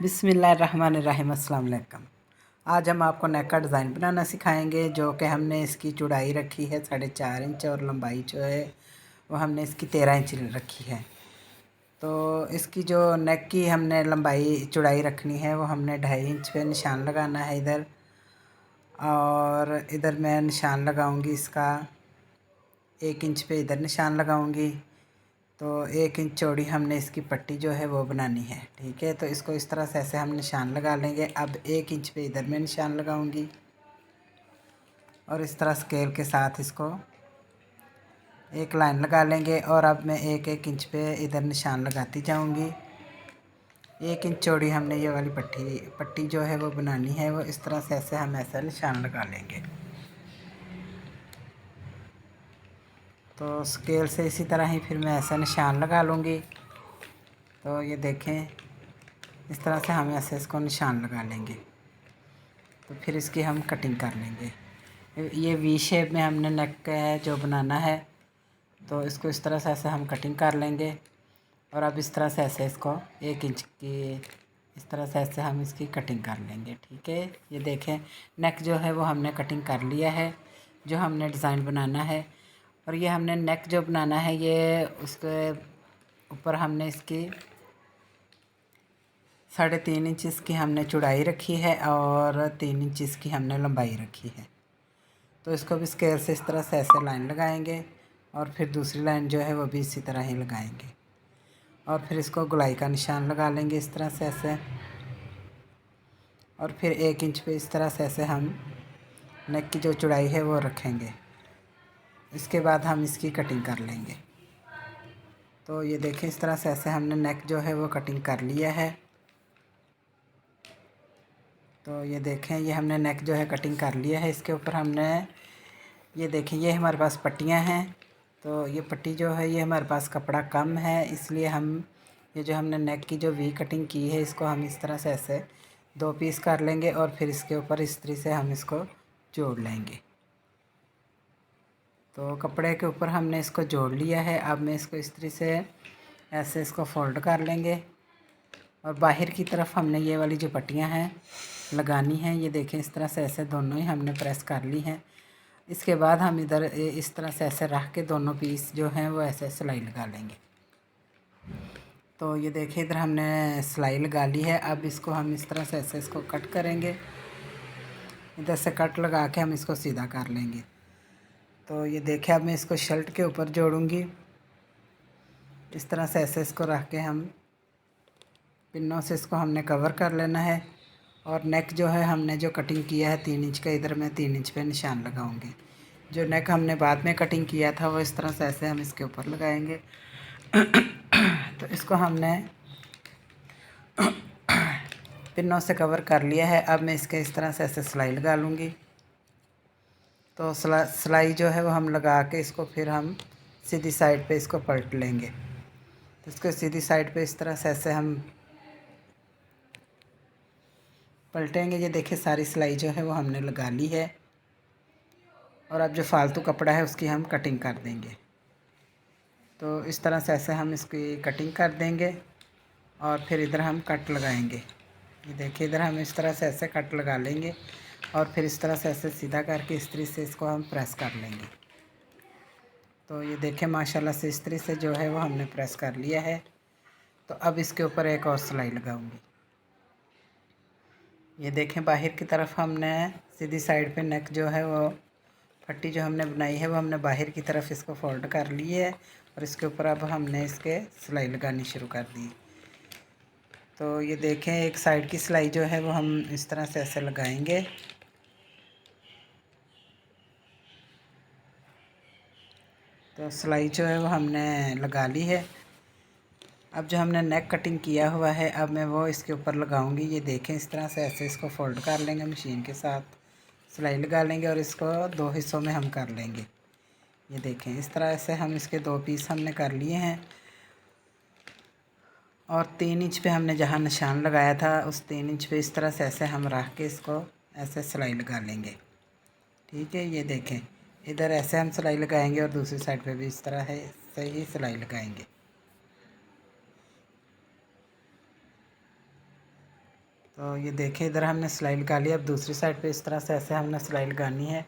बिस्मिल्लाहिर्रहमानिर्रहीम। अस्सलाम वालेकुम। आज हम आपको नेक का डिज़ाइन बनाना सिखाएंगे, जो कि हमने इसकी चौड़ाई रखी है 4.5 इंच और लंबाई जो है वो हमने इसकी 13 इंच रखी है। तो इसकी जो नेक की हमने लंबाई चौड़ाई रखनी है वो हमने 2.5 इंच पे निशान लगाना है इधर, और इधर मैं निशान लगाऊंगी इसका 1 इंच पे, इधर निशान लगाऊंगी। तो 1 इंच चौड़ी हमने इसकी पट्टी जो है वो बनानी है। ठीक है, तो इसको इस तरह से ऐसे हम निशान लगा लेंगे। अब 1 इंच पे इधर मैं निशान लगाऊंगी और इस तरह स्केल के साथ इसको एक लाइन लगा लेंगे। और अब मैं 1-1 इंच पे इधर निशान लगाती जाऊंगी। 1 इंच चौड़ी हमने ये वाली पट्टी जो है वो बनानी है। वो इस तरह से ऐसे हम ऐसा निशान लगा लेंगे। तो स्केल से इसी तरह ही फिर मैं ऐसा निशान लगा लूँगी। तो ये देखें, इस तरह से हम ऐसे इसको निशान लगा लेंगे। तो फिर इसकी हम कटिंग कर लेंगे। ये वी शेप में हमने नेक है जो बनाना है, तो इसको इस तरह से ऐसे हम कटिंग कर लेंगे। और अब इस तरह से ऐसे इसको 1 इंच की इस तरह से ऐसे हम इसकी कटिंग कर लेंगे। ठीक है, ये देखें नेक जो है वो हमने कटिंग कर लिया है, जो हमने डिज़ाइन बनाना है। और ये हमने नेक जो बनाना है ये उसके ऊपर हमने इसकी 3.5 इंच इसकी हमने चौड़ाई रखी है और 3 इंच इसकी हमने लंबाई रखी है। तो इसको भी स्केल से इस तरह से ऐसे लाइन लगाएंगे और फिर दूसरी लाइन जो है वो भी इसी तरह ही लगाएंगे। और फिर इसको गोलाई का निशान लगा लेंगे इस तरह से ऐसे। और फिर 1 इंच पे इस तरह से ऐसे हम नेक की जो चौड़ाई है वो रखेंगे। इसके बाद हम इसकी कटिंग कर लेंगे। तो ये देखें, इस तरह से ऐसे हमने नेक जो है वो कटिंग कर लिया है। तो ये देखें, ये हमने नेक जो है कटिंग कर लिया है। इसके ऊपर हमने ये देखें, ये हमारे पास पट्टियाँ हैं। तो ये पट्टी जो है ये हमारे पास कपड़ा कम है, इसलिए हम ये जो हमने नेक की जो वी कटिंग की है इसको हम इस तरह से ऐसे 2 पीस कर लेंगे और फिर इसके ऊपर इस्त्री से हम इसको जोड़ लेंगे। तो कपड़े के ऊपर हमने इसको जोड़ लिया है। अब मैं इसको इस्त्री से ऐसे इसको फोल्ड कर लेंगे और बाहर की तरफ हमने ये वाली जो पट्टियाँ हैं लगानी हैं। ये देखें, इस तरह से ऐसे दोनों ही हमने प्रेस कर ली हैं। इसके बाद हम इधर इस तरह से ऐसे रख के दोनों पीस जो हैं वो ऐसे सिलाई लगा लेंगे। तो ये देखिए, इधर हमने सिलाई लगा ली है। अब इसको हम इस तरह से ऐसे इसको कट करेंगे। इधर से कट लगा के हम इसको सीधा कर लेंगे। तो ये देखिए, अब मैं इसको शर्ट के ऊपर जोड़ूंगी। इस तरह से ऐसे इसको रख के हम पिन्नों से इसको हमने कवर कर लेना है। और नेक जो है हमने जो कटिंग किया है 3 इंच का, इधर मैं 3 इंच पे निशान लगाऊंगी। जो नेक हमने बाद में कटिंग किया था वो इस तरह से ऐसे हम इसके ऊपर लगाएंगे। तो इसको हमने पिन्नों से कवर कर लिया है। अब मैं इसके इस तरह से ऐसे सिलाई लगा लूँगी। तो सिलाई जो है वो हम लगा के इसको फिर हम सीधी साइड पे इसको पलट लेंगे। तो इसको सीधी साइड पे इस तरह से ऐसे हम पलटेंगे। ये देखिए, सारी सिलाई जो है वो हमने लगा ली है। और अब जो फालतू कपड़ा है उसकी हम कटिंग कर देंगे। तो इस तरह से ऐसे हम इसकी कटिंग कर देंगे और फिर इधर हम कट लगाएंगे। ये देखिए, इधर हम इस तरह से ऐसे कट लगा लेंगे और फिर इस तरह से ऐसे सीधा करके इस्त्री से इसको हम प्रेस कर लेंगे। तो ये देखें, माशाल्लाह से इस्त्री से जो है वो हमने प्रेस कर लिया है। तो अब इसके ऊपर एक और सिलाई लगाऊंगी। ये देखें, बाहर की तरफ हमने सीधी साइड पे नेक जो है वो पट्टी जो हमने बनाई है वो हमने बाहर की तरफ इसको फोल्ड कर ली है। और इसके ऊपर अब हमने इसके सिलाई लगानी शुरू कर दी। तो ये देखें, एक साइड की सिलाई जो है वो हम इस तरह से ऐसे लगाएंगे। तो सिलाई जो है वो हमने लगा ली है। अब जो हमने नेक कटिंग किया हुआ है अब मैं वो इसके ऊपर लगाऊंगी। ये देखें, इस तरह से ऐसे इसको फोल्ड कर लेंगे, मशीन के साथ सिलाई लगा लेंगे और इसको 2 हिस्सों में हम कर लेंगे। ये देखें, इस तरह से हम इसके 2 पीस हमने कर लिए हैं। और 3 इंच पे हमने जहाँ निशान लगाया था उस 3 इंच पे इस तरह से ऐसे हम रख के इसको ऐसे सिलाई लगा लेंगे। ठीक है, ये देखें, इधर ऐसे हम सिलाई लगाएंगे और दूसरी साइड पे भी इस तरह है सही सिलाई लगाएंगे। तो ये देखिए इधर हमने सिलाई लगा ली। अब दूसरी साइड पे इस तरह से ऐसे हमने सिलाई लगानी है।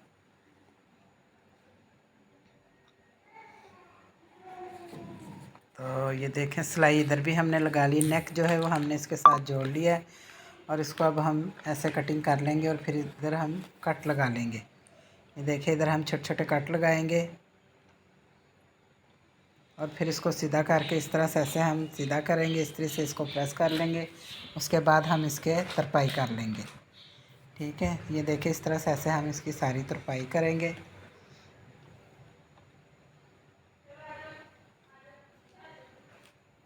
तो ये देखें सिलाई इधर भी हमने लगा ली। नेक जो है वो हमने इसके साथ जोड़ लिया है और इसको अब हम ऐसे कटिंग कर लेंगे और फिर इधर हम कट लगा लेंगे। ये देखिए इधर हम छोटे छोटे कट लगाएंगे और फिर इसको सीधा करके इस तरह से ऐसे हम सीधा करेंगे। इस तरह से इसको प्रेस कर लेंगे। उसके बाद हम इसके तरपाई कर लेंगे। ठीक है, ये देखिए इस तरह से ऐसे हम इसकी सारी तरपाई करेंगे।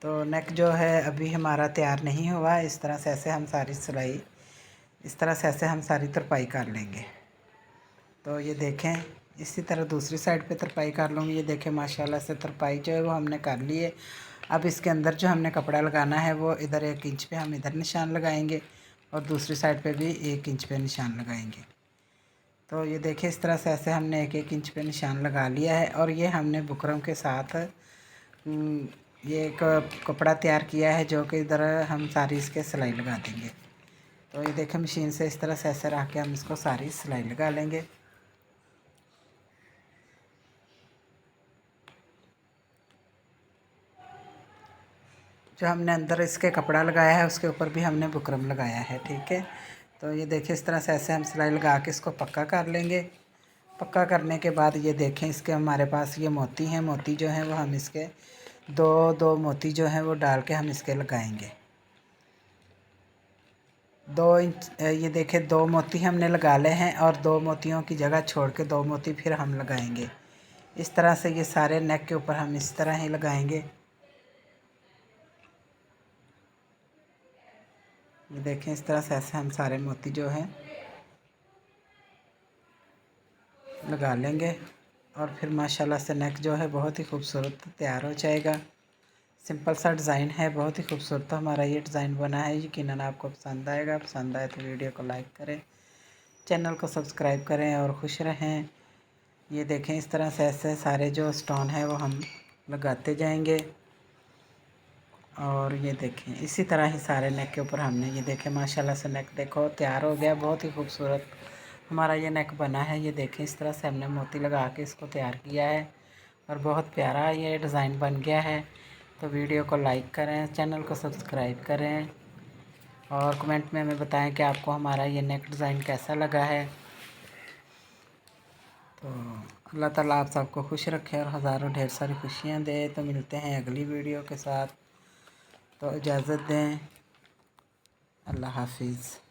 तो नेक जो है अभी हमारा तैयार नहीं हुआ। इस तरह से ऐसे हम सारी सिलाई इस तरह से ऐसे हम सारी तरपाई कर लेंगे। तो ये देखें इसी तरह दूसरी साइड पे तरपाई कर लूँगी। ये देखें माशाल्लाह से तरपाई जो है वो हमने कर ली है। अब इसके अंदर जो हमने कपड़ा लगाना है वो इधर 1 इंच पे हम इधर निशान लगाएंगे और दूसरी साइड पे भी 1 इंच पे निशान लगाएंगे। तो ये देखिए इस तरह से ऐसे हमने 1 इंच पे निशान लगा लिया है और ये हमने बुकरम के साथ ये एक कपड़ा तैयार किया है जो कि इधर हम सारी इसके सिलाई लगा देंगे। तो ये देखें मशीन से इस तरह से ऐसे रख के हम इसको सारी सिलाई लगा लेंगे। जो हमने अंदर इसके कपड़ा लगाया है उसके ऊपर भी हमने बुकरम लगाया है। ठीक है, तो ये देखिए इस तरह से ऐसे हम सिलाई लगा के इसको पक्का कर लेंगे। पक्का करने के बाद ये देखें इसके हमारे पास ये मोती हैं। मोती जो हैं वो हम इसके दो मोती जो हैं वो डाल के हम इसके लगाएंगे। 2 इंच ये देखें 2 मोती हमने लगा ले हैं और 2 मोतियों की जगह छोड़ के 2 मोती फिर हम लगाएंगे। इस तरह से ये सारे नेक के ऊपर हम इस तरह ही लगाएंगे। ये देखें इस तरह से ऐसे हम सारे मोती जो हैं लगा लेंगे और फिर माशाल्लाह से नेक जो है बहुत ही खूबसूरत तैयार हो जाएगा। सिंपल सा डिज़ाइन है, बहुत ही खूबसूरत हमारा ये डिज़ाइन बना है। यकीनन आपको पसंद आएगा। पसंद आए तो वीडियो को लाइक करें, चैनल को सब्सक्राइब करें और खुश रहें। ये देखें इस तरह से ऐसे सारे जो स्टोन है वो हम लगाते जाएंगे और ये देखें इसी तरह ही सारे नेक के ऊपर हमने ये देखें माशाल्लाह से नेक देखो तैयार हो गया। बहुत ही खूबसूरत हमारा ये नेक बना है। ये देखें इस तरह से हमने मोती लगा के इसको तैयार किया है और बहुत प्यारा ये डिज़ाइन बन गया है। तो वीडियो को लाइक करें, चैनल को सब्सक्राइब करें और कमेंट में हमें बताएं कि आपको हमारा ये नेक डिज़ाइन कैसा लगा है। तो अल्लाह ताला आप सबको खुश रखे और हज़ारों ढेर सारी खुशियाँ दे। तो मिलते हैं अगली वीडियो के साथ। तो इजाज़त दें। अल्लाह हाफिज़।